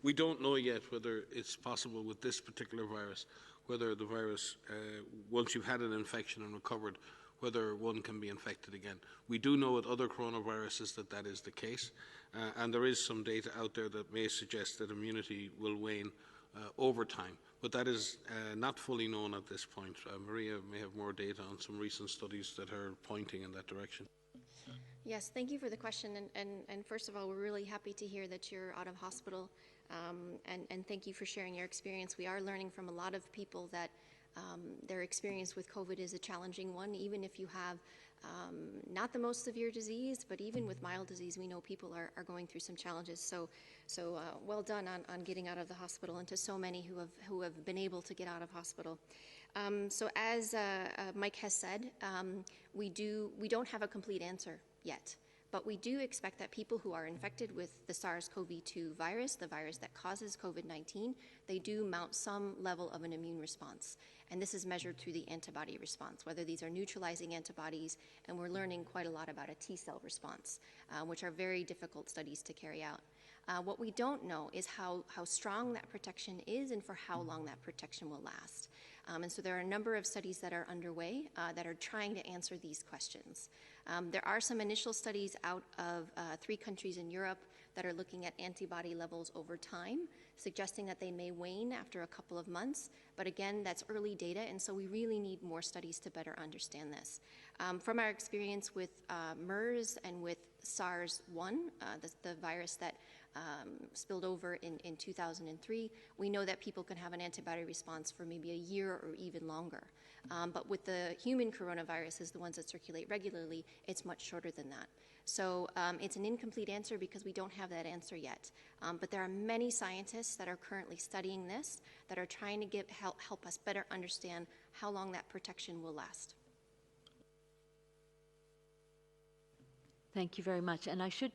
We don't know yet whether it's possible with this particular virus, whether the virus, once you've had an infection and recovered, whether one can be infected again. We do know with other coronaviruses that that is the case, and there is some data out there that may suggest that immunity will wane over time, but that is not fully known at this point. Maria may have more data on some recent studies that are pointing in that direction. Yes, thank you for the question. And first of all, we're really happy to hear that you're out of hospital. And thank you for sharing your experience. We are learning from a lot of people that their experience with COVID is a challenging one, even if you have not the most severe disease, but even with mild disease, we know people are going through some challenges. So well done on getting out of the hospital, and to so many who have been able to get out of hospital. So as Mike has said, we don't have a complete answer yet. But we do expect that people who are infected with the SARS-CoV-2 virus, the virus that causes COVID-19, they do mount some level of an immune response. And this is measured through the antibody response, whether these are neutralizing antibodies, and we're learning quite a lot about a T-cell response, which are very difficult studies to carry out. What we don't know is how strong that protection is and for how long that protection will last. And so there are a number of studies that are underway that are trying to answer these questions. There are some initial studies out of 3 countries in Europe that are looking at antibody levels over time, suggesting that they may wane after a couple of months. But again, that's early data, and so we really need more studies to better understand this. From our experience with MERS and with SARS-1, the virus that spilled over in 2003, we know that people can have an antibody response for maybe a year or even longer. But with the human coronaviruses, the ones that circulate regularly, it's much shorter than that. So it's an incomplete answer because we don't have that answer yet. But there are many scientists that are currently studying this, that are trying to help us better understand how long that protection will last. Thank you very much. And I should